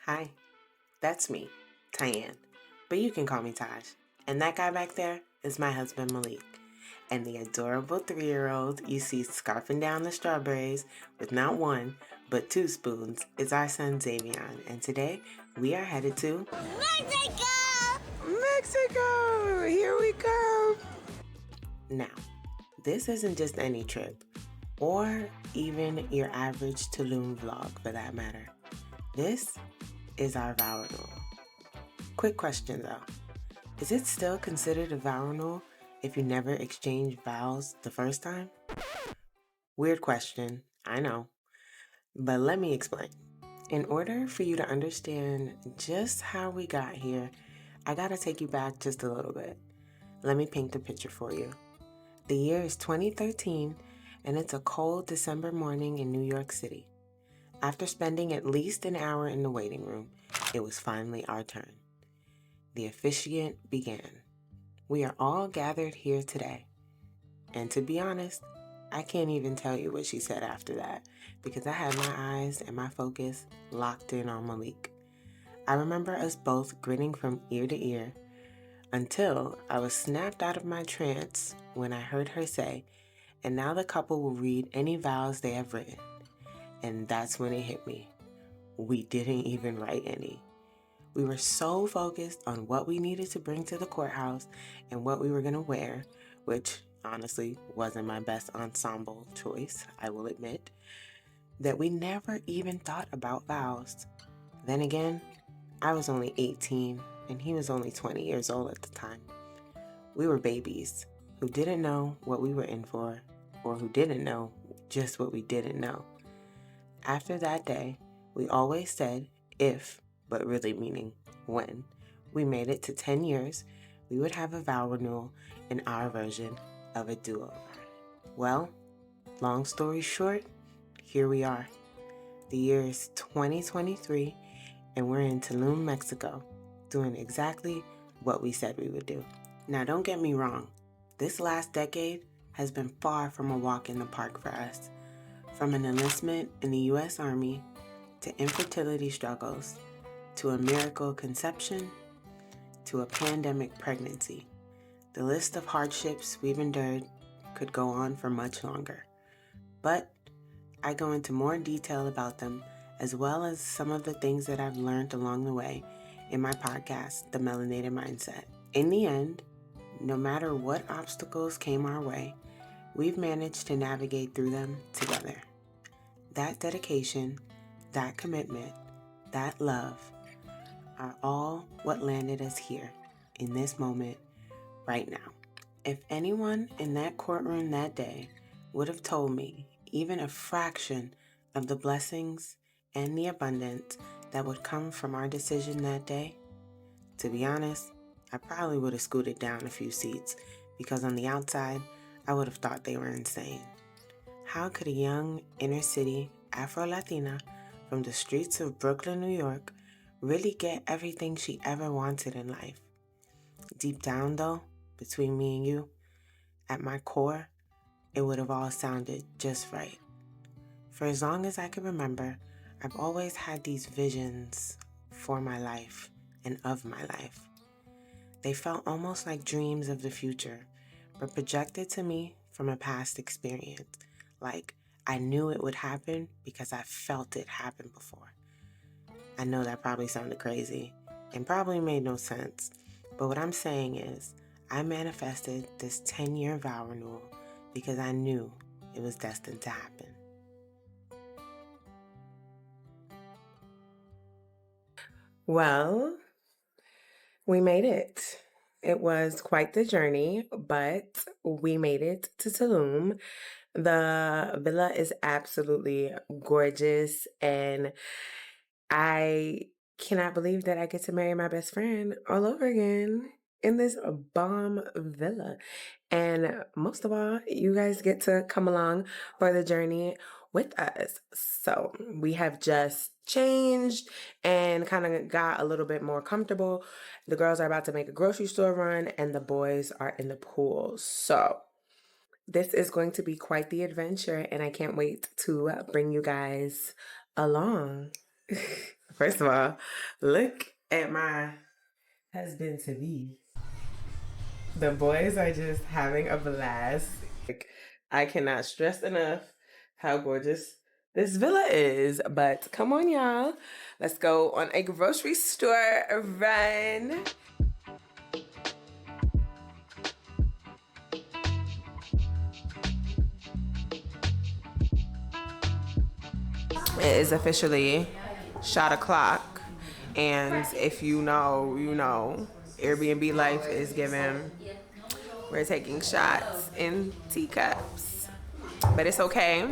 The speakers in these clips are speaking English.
Hi, that's me, Tyann, but you can call me Taj. And that guy back there is my husband Malik. And the adorable 3-year-old you see scarfing down the strawberries with not one, but 2 spoons is our son Xavion. And today we are headed to Mexico! Mexico! Here we go! Now, this isn't just any trip, or even your average Tulum vlog for that matter. This is our vow renewal. Quick question though. Is it still considered a vow renewal if you never exchanged vows the first time? Weird question, I know. But let me explain. In order for you to understand just how we got here, I gotta take you back just a little bit. Let me paint the picture for you. The year is 2013, and it's a cold December morning in New York City. After spending at least an hour in the waiting room, it was finally our turn. The officiant began. We are all gathered here today. And to be honest, I can't even tell you what she said after that because I had my eyes and my focus locked in on Malik. I remember us both grinning from ear to ear until I was snapped out of my trance when I heard her say, "And now the couple will read any vows they have written." And that's when it hit me. We didn't even write any. We were so focused on what we needed to bring to the courthouse and what we were going to wear, which honestly wasn't my best ensemble choice, I will admit, that we never even thought about vows. Then again, I was only 18 and he was only 20 years old at the time. We were babies who didn't know what we were in for, or who didn't know just what we didn't know. After that day, we always said if, but really meaning when, we made it to 10 years, we would have a vow renewal in our version of a do-over. Well, long story short, here we are. The year is 2023, and we're in Tulum, Mexico, doing exactly what we said we would do. Now, don't get me wrong. This last decade has been far from a walk in the park for us. From an enlistment in the U.S. Army, to infertility struggles, to a miracle conception, to a pandemic pregnancy. The list of hardships we've endured could go on for much longer. But I go into more detail about them, as well as some of the things that I've learned along the way in my podcast, The MELANATED Mindset. In the end, no matter what obstacles came our way, we've managed to navigate through them together. That dedication, that commitment, that love are all what landed us here in this moment right now. If anyone in that courtroom that day would have told me even a fraction of the blessings and the abundance that would come from our decision that day, to be honest, I probably would have scooted down a few seats because on the outside, I would have thought they were insane. How could a young inner city Afro-Latina from the streets of Brooklyn, New York, really get everything she ever wanted in life? Deep down though, between me and you, at my core, it would have all sounded just right. For as long as I can remember, I've always had these visions for my life and of my life. They felt almost like dreams of the future, but projected to me from a past experience. Like I knew it would happen because I felt it happen before. I know that probably sounded crazy and probably made no sense, but what I'm saying is I manifested this 10-year vow renewal because I knew it was destined to happen. Well, we made it. It was quite the journey, but we made it to Tulum. The villa is absolutely gorgeous, and I cannot believe that I get to marry my best friend all over again in this bomb villa. And most of all, you guys get to come along for the journey with us. So we have just changed and kind of got a little bit more comfortable. The girls are about to make a grocery store run, and the boys are in the pool. So this is going to be quite the adventure, and I can't wait to bring you guys along. First of all, look at my husband-to-be. The boys are just having a blast. Like, I cannot stress enough how gorgeous this villa is. But come on, y'all. Let's go on a grocery store run. It is officially shot o'clock. And if you know, you know, Airbnb life is given. We're taking shots in teacups. But it's okay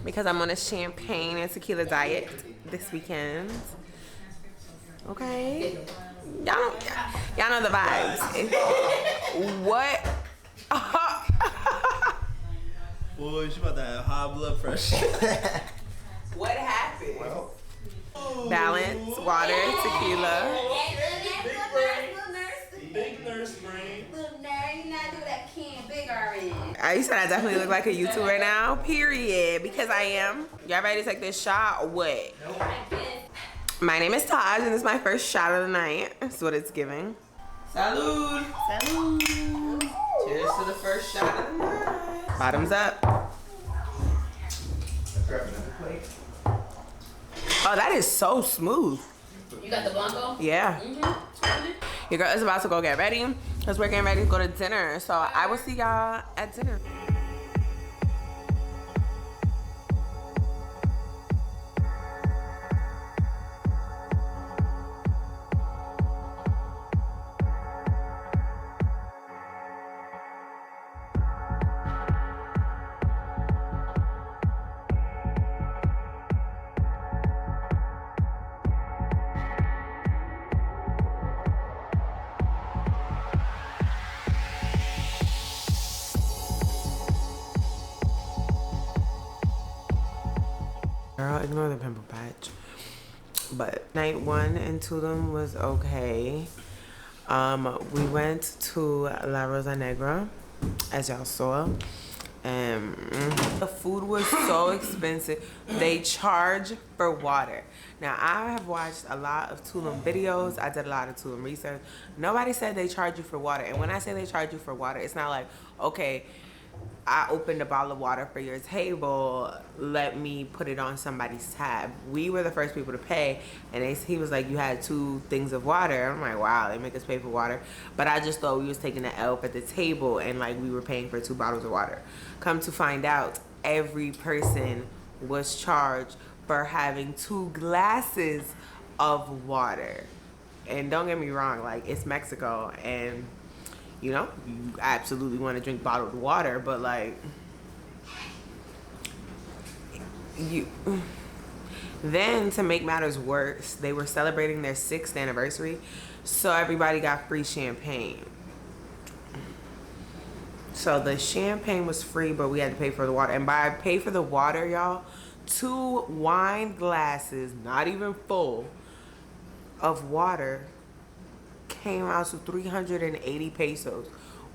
because I'm on a champagne and tequila diet this weekend. Okay? Y'all know the vibes. What? Boy, she about to have high blood pressure. What happened? Well. Balance, water, tequila. Big nurse brain. Little nerd, you not do that can big already. You said I definitely look like a YouTuber now, period, because I am. Y'all ready to take this shot or what? My name is Taj, and this is my first shot of the night. That's what it's giving. Salud. Salud. Cheers to the first shot of the night. Bottoms up. Oh, that is so smooth. You got the Blanco? Yeah. Your girl is about to go get ready because we're getting ready to go to dinner. So I will see y'all at dinner. Girl, ignore the pimple patch. But night one in Tulum was okay. We went to La Rosa Negra, as y'all saw. And the food was so expensive. They charge for water. Now, I have watched a lot of Tulum videos. I did a lot of Tulum research. Nobody said they charge you for water. And when I say they charge you for water, it's not like, okay, I opened a bottle of water for your table, let me put it on somebody's tab. We were the first people to pay, and he was like, you had 2 things of water. I'm like, wow, they make us pay for water. But I just thought we was taking the L at the table, and like we were paying for 2 bottles of water. Come to find out, every person was charged for having 2 glasses of water. And don't get me wrong, like, it's Mexico, and you know, you absolutely want to drink bottled water, but like, then to make matters worse, they were celebrating their 6th anniversary, so everybody got free champagne. So the champagne was free, but we had to pay for the water. And by pay for the water, y'all, 2 wine glasses, not even full, of water came out to 380 pesos,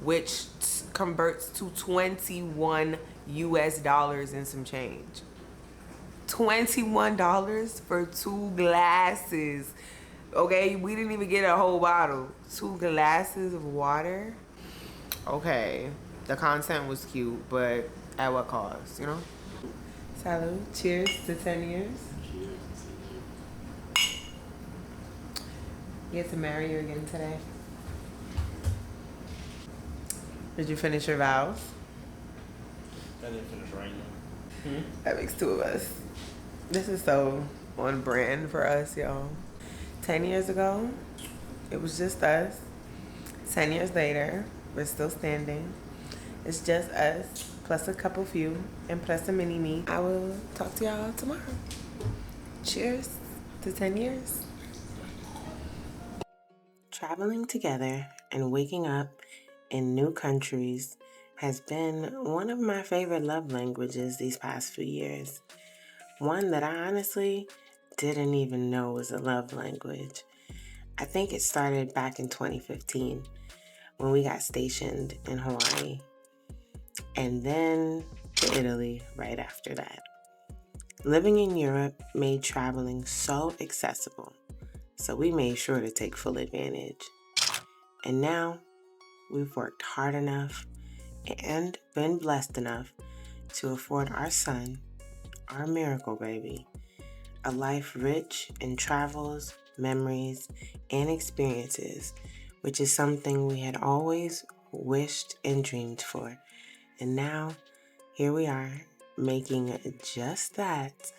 which converts to $21 US and some change. $21 for 2 glasses. Okay, we didn't even get a whole bottle. 2 glasses of water. Okay, the content was cute, but at what cost, you know? Salud. Cheers to 10 years. You get to marry you again today. Did you finish your vows? I didn't finish writing them. That makes 2 of us. This is so on brand for us, y'all. 10 years ago, it was just us. 10 years later, we're still standing. It's just us, plus a couple few, and plus a mini-me. I will talk to y'all tomorrow. Cheers to 10 years. Traveling together and waking up in new countries has been one of my favorite love languages these past few years. One that I honestly didn't even know was a love language. I think it started back in 2015 when we got stationed in Hawaii, and then to Italy right after that. Living in Europe made traveling so accessible. So we made sure to take full advantage. And now we've worked hard enough and been blessed enough to afford our son, our miracle baby, a life rich in travels, memories, and experiences, which is something we had always wished and dreamed for. And now, here we are, making just that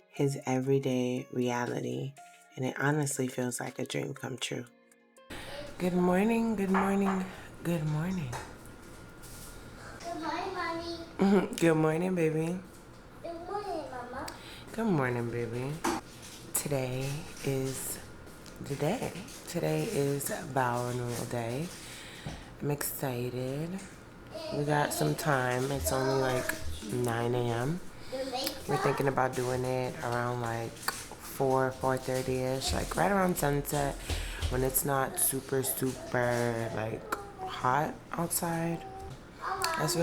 his everyday reality. And it honestly feels like a dream come true. Good morning, good morning, good morning. Good morning, Mommy. Good morning, baby. Good morning, Mama. Good morning, baby. Today is the day. Today is vow renewal day. I'm excited. We got some time. It's only like 9 a.m. We're thinking about doing it around like 4:30ish, like right around sunset when it's not super like hot outside. That's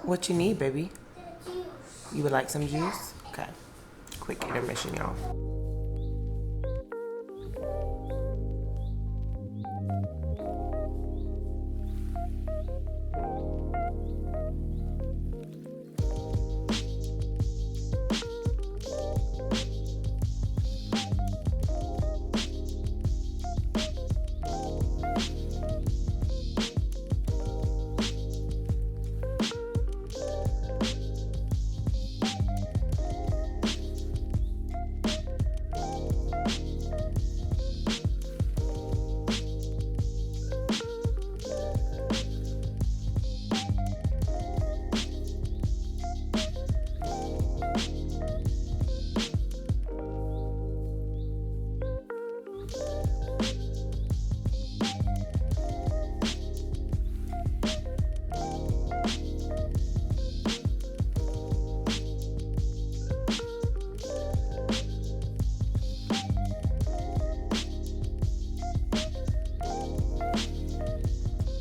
what you need, baby. You would like some juice? Okay. Quick intermission, y'all.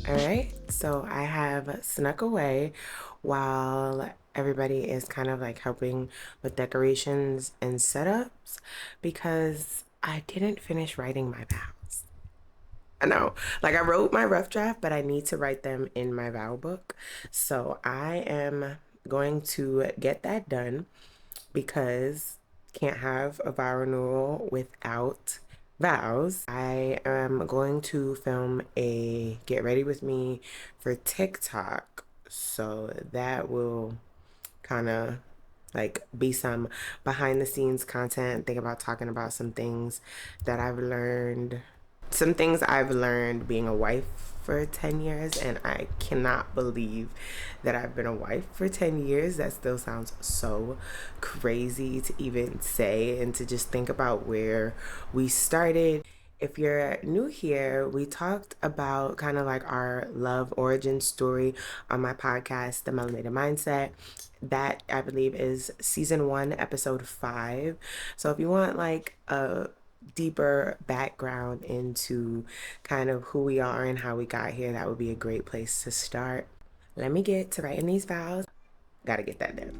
All right, so I have snuck away while everybody is kind of like helping with decorations and setups because I didn't finish writing my vows. I know, like I wrote my rough draft, but I need to write them in my vow book. So I am going to get that done because can't have a vow renewal without vows. I am going to film a get ready with me for TikTok. So that will kind of like be some behind the scenes content. Think about talking about some things that I've learned. Some things I've learned being a wife for 10 years, and I cannot believe that I've been a wife for 10 years. That still sounds so crazy to even say and to just think about where we started. If you're new here, we talked about kind of like our love origin story on my podcast, The Melanated Mindset. That I believe is season 1, episode 5. So if you want like a deeper background into kind of who we are and how we got here, that would be a great place to start. Let me get to writing these vows. Gotta get that done.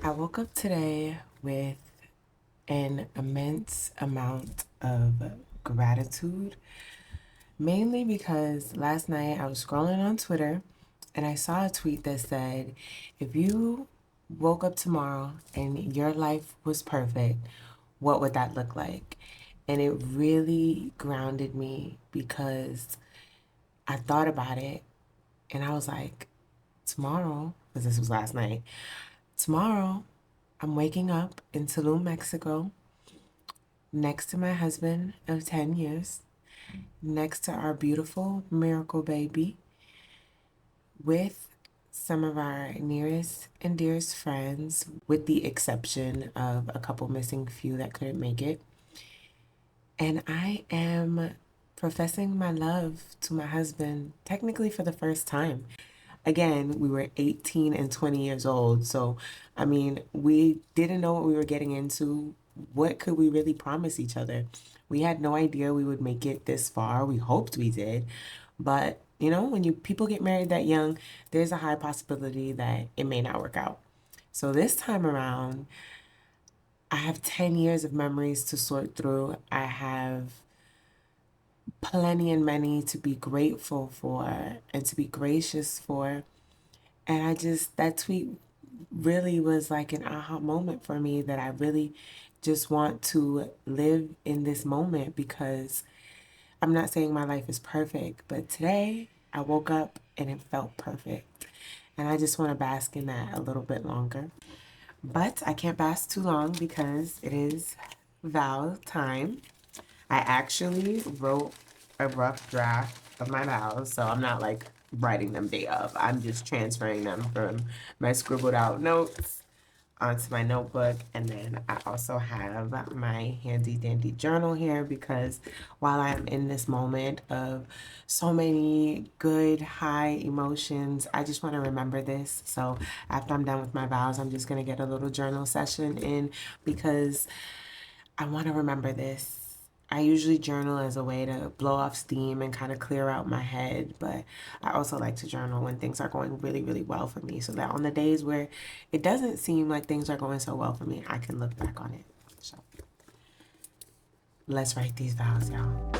I woke up today with an immense amount of gratitude, mainly because last night I was scrolling on Twitter and I saw a tweet that said, if you woke up tomorrow and your life was perfect, what would that look like? And it really grounded me because I thought about it and I was like, tomorrow, because this was last night, tomorrow I'm waking up in Tulum, Mexico, next to my husband of 10 years, next to our beautiful miracle baby, with some of our nearest and dearest friends, with the exception of a couple missing few that couldn't make it. And I am professing my love to my husband, technically for the first time. again, we were 18 and 20 years old. So, I mean, we didn't know what we were getting into. What could we really promise each other? We had no idea we would make it this far. We hoped we did. But, you know, when people get married that young, there's a high possibility that it may not work out. So this time around, I have 10 years of memories to sort through. I have plenty and many to be grateful for and to be gracious for. And that tweet really was like an aha moment for me, that I really just want to live in this moment, because I'm not saying my life is perfect, but today I woke up and it felt perfect. And I just want to bask in that a little bit longer. But I can't bask too long because it is vow time. I actually wrote a rough draft of my vows, so I'm not like writing them day of. I'm just transferring them from my scribbled out notes onto my notebook. And then I also have my handy dandy journal here, because while I'm in this moment of so many good high emotions, I just want to remember this. So after I'm done with my vows, I'm just going to get a little journal session in, because I want to remember this. I usually journal as a way to blow off steam and kind of clear out my head, but I also like to journal when things are going really, really well for me, so that on the days where it doesn't seem like things are going so well for me, I can look back on it. So let's write these vows, y'all.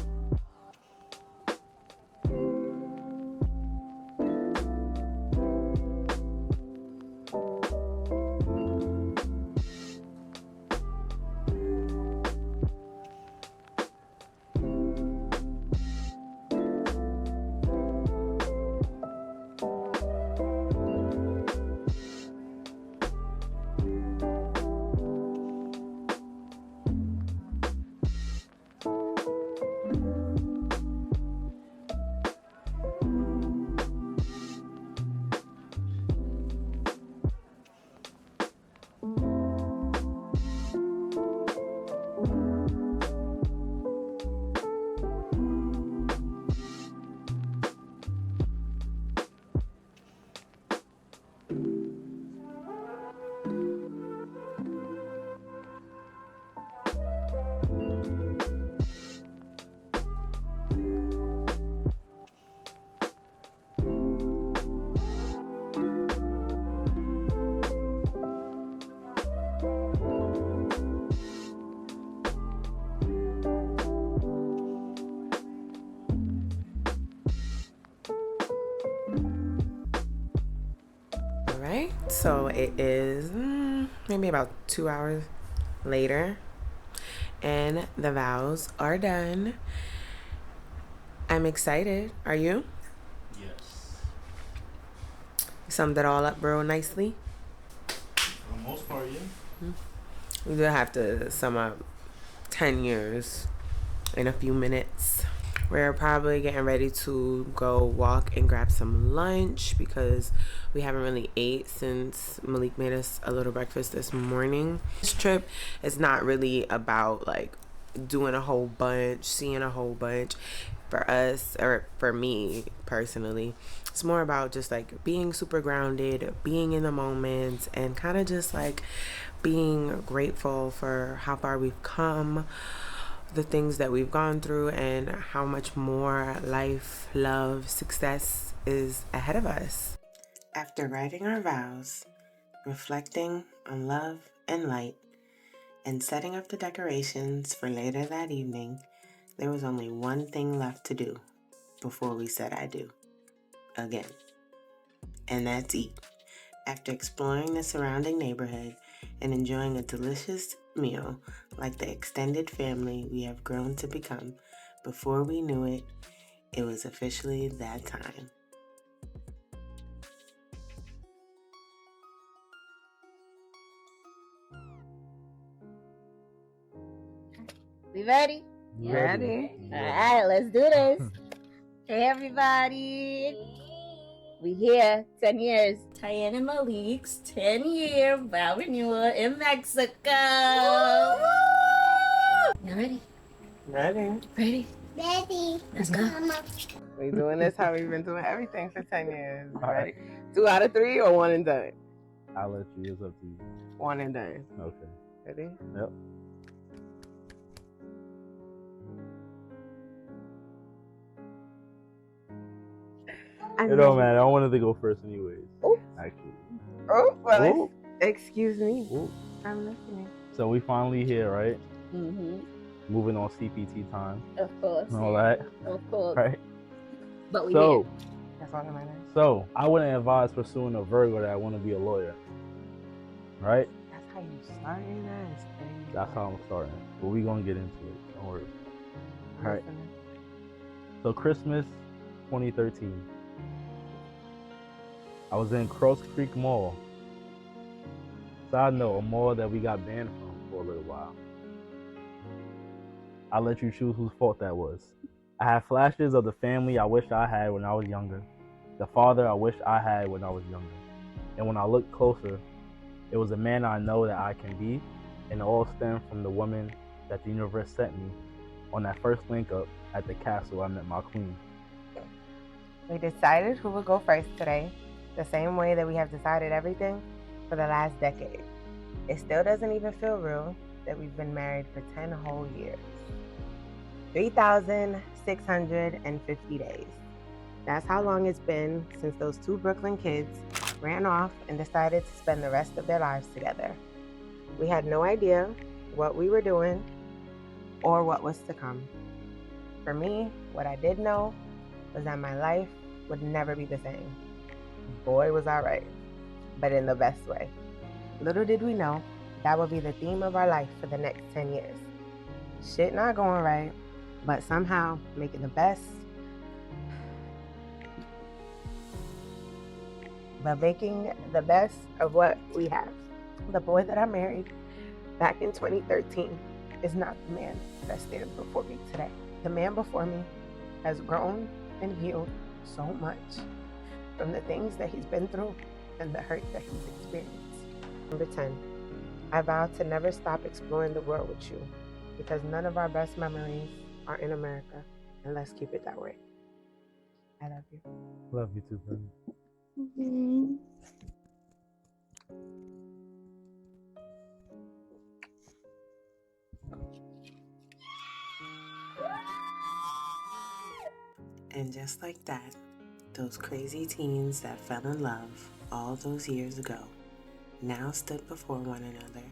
So it is maybe about 2 hours later, and the vows are done. I'm excited. Are you? Yes. You summed it all up real nicely. For the most part, yeah. We do have to sum up 10 years in a few minutes. We're probably getting ready to go walk and grab some lunch, because we haven't really ate since Malik made us a little breakfast this morning. This trip is not really about like doing a whole bunch, seeing a whole bunch. For us, or for me personally, it's more about just like being super grounded, being in the moment, and kind of just like being grateful for how far we've come, the things that we've gone through, and how much more life, love, success is ahead of us. After writing our vows, reflecting on love and light, and setting up the decorations for later that evening, there was only one thing left to do before we said I do. Again. And that's eat. After exploring the surrounding neighborhood and enjoying a delicious meal like the extended family we have grown to become, before we knew it, it was officially that time. We ready? Ready. All right, let's do this. Hey, everybody. We here, 10 years. Tyann and Malik's 10-year vow renewal in Mexico. Woo! You ready? Ready. Ready? Daddy. Let's go. Mama. We're doing this how we've been doing everything for 10 years. All right. 2 out of 3 or 1 and done? I'll let you. It's up to you. 1 and done. Okay. Ready? Yep. It don't matter. I wanted to go first anyways. Oh. Actually. Oh, well, Oh. excuse me. Oh. I'm listening. So we finally here, right? Mm-hmm. Moving on CPT time Of course. and all that, Of course. right? But we So, That's all that matters. so I wouldn't advise pursuing a Virgo that want to be a lawyer, right? That's how you starting that. That's how I'm starting. But we gonna get into it. Don't worry. All right. So Christmas 2013, I was in Cross Creek Mall. Side note, a mall that we got banned from for a little while. I'll let you choose whose fault that was. I had flashes of the family I wish I had when I was younger, the father I wish I had when I was younger. And when I looked closer, it was a man I know that I can be, and it all stemmed from the woman that the universe sent me on that first link up at the castle I met my queen. We decided who would go first today, the same way that we have decided everything for the last decade. It still doesn't even feel real that we've been married for 10 whole years. 3,650 days. That's how long it's been since those 2 Brooklyn kids ran off and decided to spend the rest of their lives together. We had no idea what we were doing or what was to come. For me, what I did know was that my life would never be the same. Boy, was I right, but in the best way. Little did we know that would be the theme of our life for the next 10 years. Shit not going right, but somehow making the best. But making the best of what we have. The boy that I married back in 2013 is not the man that stands before me today. The man before me has grown and healed so much from the things that he's been through and the hurt that he's experienced. Number 10, I vow to never stop exploring the world with you because none of our best memories are in America, and let's keep it that way. I love you. Love you too, baby. Mm-hmm. And just like that, those crazy teens that fell in love all those years ago now stood before one another,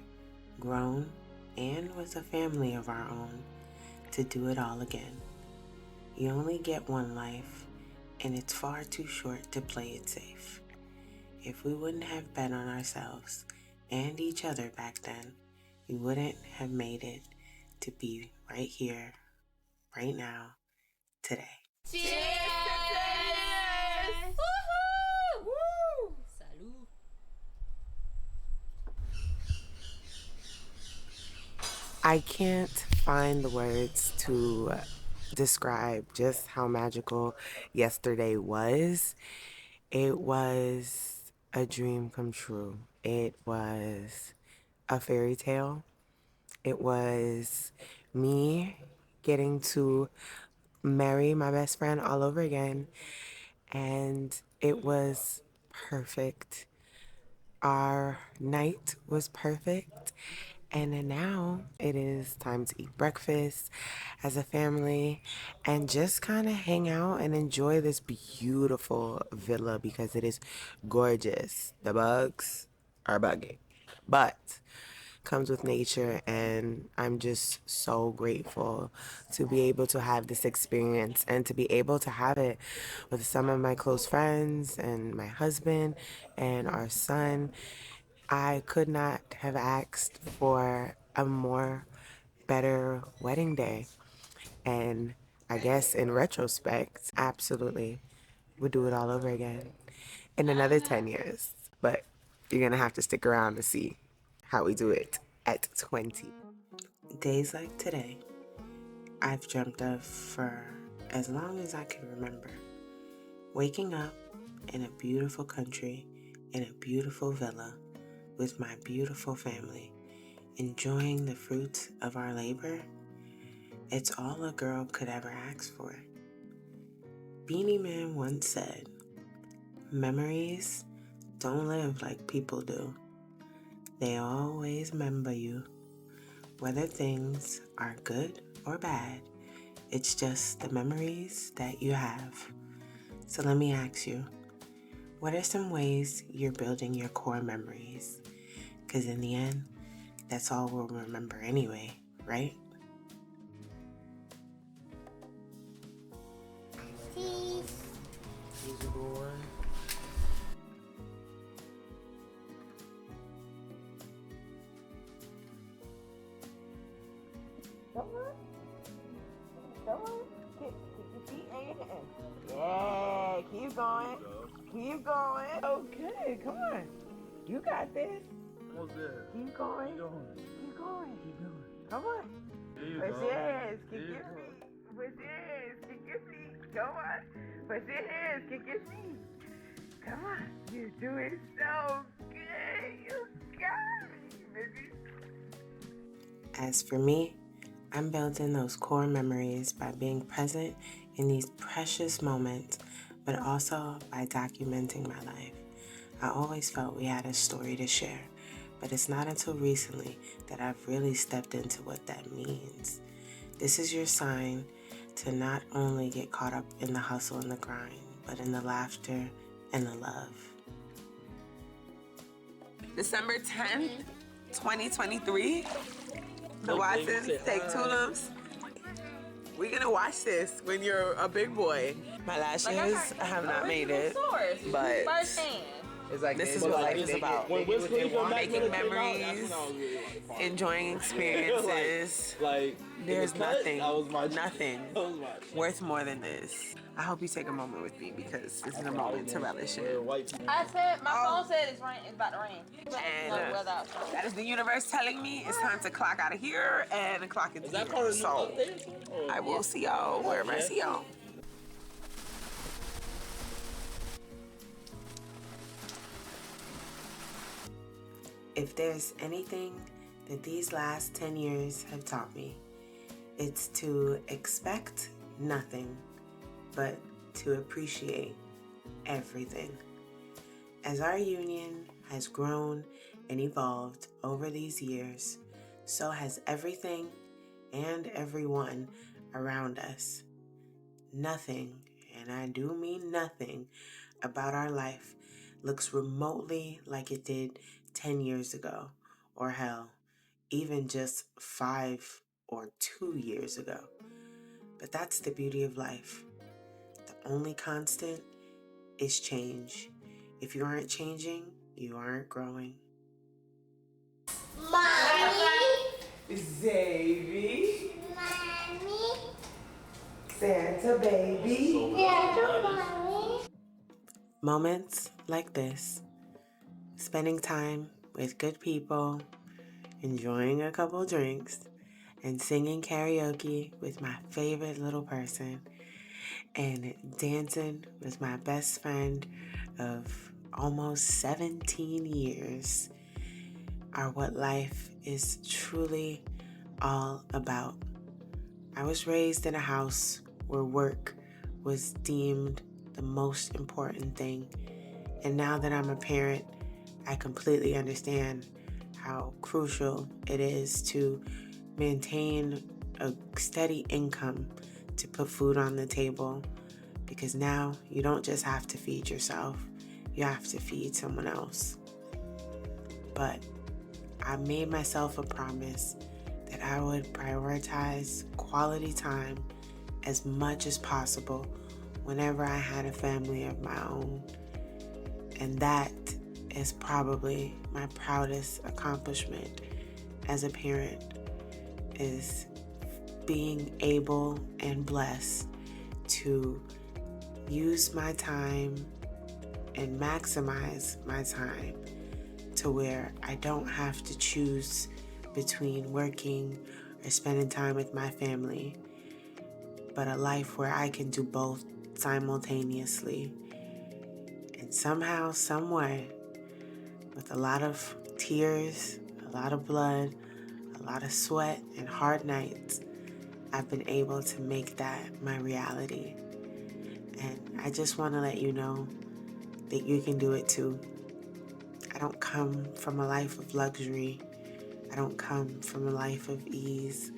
grown and with a family of our own, to do it all again. You only get one life, and it's far too short to play it safe. If we wouldn't have bet on ourselves and each other back then, we wouldn't have made it to be right here, right now, today. Cheers! Woohoo! Woo! Salud. I can't find the words to describe just how magical yesterday was. It was a dream come true. It was a fairy tale. It was me getting to marry my best friend all over again. And it was perfect. Our night was perfect. And then now it is time to eat breakfast as a family and just kind of hang out and enjoy this beautiful villa because it is gorgeous. The bugs are bugging, but comes with nature, and I'm just so grateful to be able to have this experience and to be able to have it with some of my close friends and my husband and our son. I could not have asked for a more better wedding day. And I guess in retrospect, absolutely would do it all over again in another 10 years. But you're going to have to stick around to see how we do it at 20. Days like today, I've dreamt of for as long as I can remember. Waking up in a beautiful country, in a beautiful villa, with my beautiful family, enjoying the fruits of our labor, It's all a girl could ever ask for. Beanie Man once said, "Memories don't live like people do. They always remember you. Whether things are good or bad, it's just the memories that you have." So let me ask you, what are some ways you're building your core memories? Because in the end, that's all we'll remember anyway, right? Cheese. Easy boy. Come on. Come on. Kick your feet and your hands. Yeah, keep going. Keep going. Okay, come on. You got this. Almost there. Keep going. Keep going. Keep going. Keep going. Come on. There you Push go. your hands. Kick There you your go. feet. Push your hands. Kick your feet. Come on. Push your hands. Kick your feet. Come on. You're doing so good. You got it, baby. As for me, I'm building those core memories by being present in these precious moments, but also by documenting my life. I always felt we had a story to share, but it's not until recently that I've really stepped into what that means. This is your sign to not only get caught up in the hustle and the grind, but in the laughter and the love. December 10th, 2023. The Watsons take Tulums. We're gonna watch this when you're a big boy. My lashes have not made it, but It's like this is what life is about. When Wiz Khalifa and Mac Making Miller came out, memories, that's when I was really like, fine. enjoying experiences. Like, There's in the cut, nothing, that was my nothing that was my worth more than this. I hope you take a moment with me because this is a moment to relish Where in. white people. I said, my phone said it's about to rain. And No weather outside. that is the universe telling me it's time to clock out of here and clock into Is that here. part of the new So update? I will see y'all wherever I see y'all. if there's anything that these last 10 years have taught me, it's to expect nothing, but to appreciate everything. As our union has grown and evolved over these years, so has everything and everyone around us. Nothing, and I do mean nothing, about our life looks remotely like it did 10 years ago, or hell, even just 5 or 2 years ago. But that's the beauty of life. The only constant is change. If you aren't changing, you aren't growing. Mommy. Xavier, Mommy. Santa baby. Yeah, mommy. Moments like this, spending time with good people, enjoying a couple drinks, and singing karaoke with my favorite little person, and dancing with my best friend of almost 17 years are what life is truly all about. I was raised in a house where work was deemed the most important thing, and now that I'm a parent, I completely understand how crucial it is to maintain a steady income to put food on the table, because now you don't just have to feed yourself, you have to feed someone else. But I made myself a promise that I would prioritize quality time as much as possible whenever I had a family of my own. And that is probably my proudest accomplishment as a parent, is being able and blessed to use my time and maximize my time to where I don't have to choose between working or spending time with my family, but a life where I can do both simultaneously. And somehow, some way, with a lot of tears, a lot of blood, a lot of sweat and hard nights, I've been able to make that my reality. And I just want to let you know that you can do it too. I don't come from a life of luxury. I don't come from a life of ease.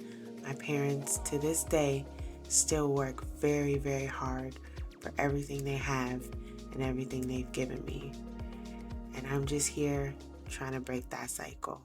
My parents, to this day, still work very, very hard for everything they have and everything they've given me. And I'm just here trying to break that cycle.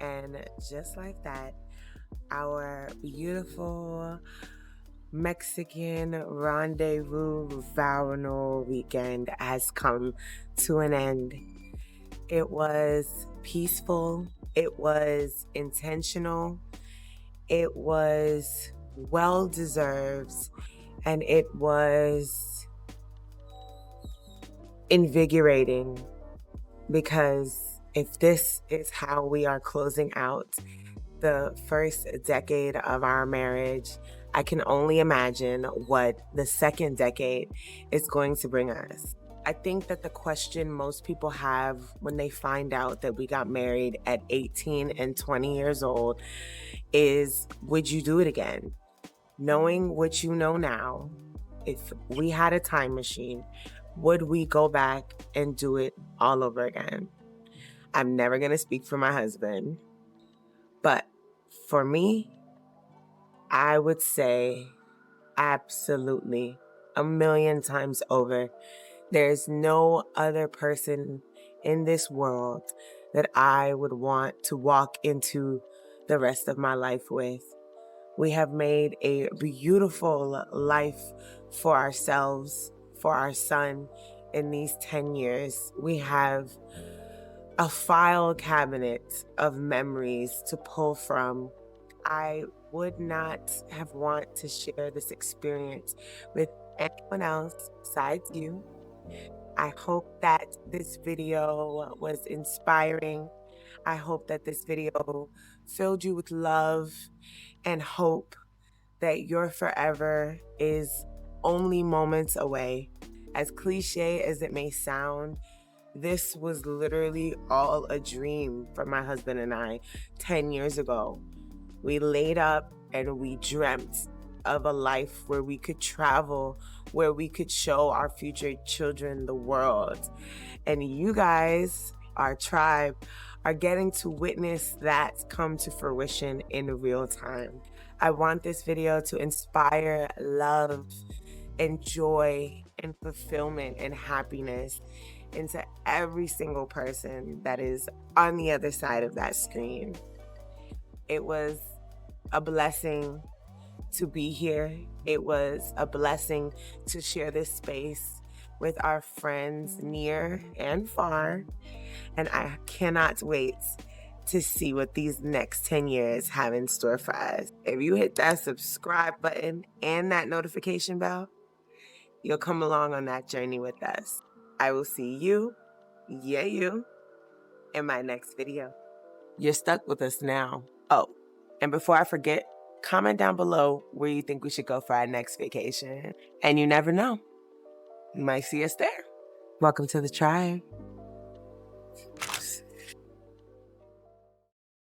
And just like that, our beautiful Mexican rendezvous vownal weekend has come to an end. It was peaceful, it was intentional, it was well deserved, and it was invigorating, because if this is how we are closing out the first decade of our marriage, I can only imagine what the second decade is going to bring us. I think that the question most people have when they find out that we got married at 18 and 20 years old is, would you do it again? Knowing what you know now, if we had a time machine, would we go back and do it all over again? I'm never going to speak for my husband, but for me, I would say absolutely, 1,000,000 times over. There's no other person in this world that I would want to walk into the rest of my life with. We have made a beautiful life for ourselves, for our son in these 10 years. We have a file cabinet of memories to pull from. I would not have want to share this experience with anyone else besides you. I hope that this video was inspiring. I hope that this video filled you with love and hope that your forever is only moments away. As cliche as it may sound, this was literally all a dream for my husband and I 10 years ago. We laid up and we dreamt of a life where we could travel, where we could show our future children the world. And you guys, our tribe, are getting to witness that come to fruition in real time. I want this video to inspire love and joy and fulfillment and happiness into every single person that is on the other side of that screen. It was a blessing to be here. It was a blessing to share this space with our friends near and far. And I cannot wait to see what these next 10 years have in store for us. If you hit that subscribe button and that notification bell, you'll come along on that journey with us. I will see you, you, in my next video. You're stuck with us now. Oh, and before I forget, comment down below where you think we should go for our next vacation. And you never know, you might see us there. Welcome to the tribe.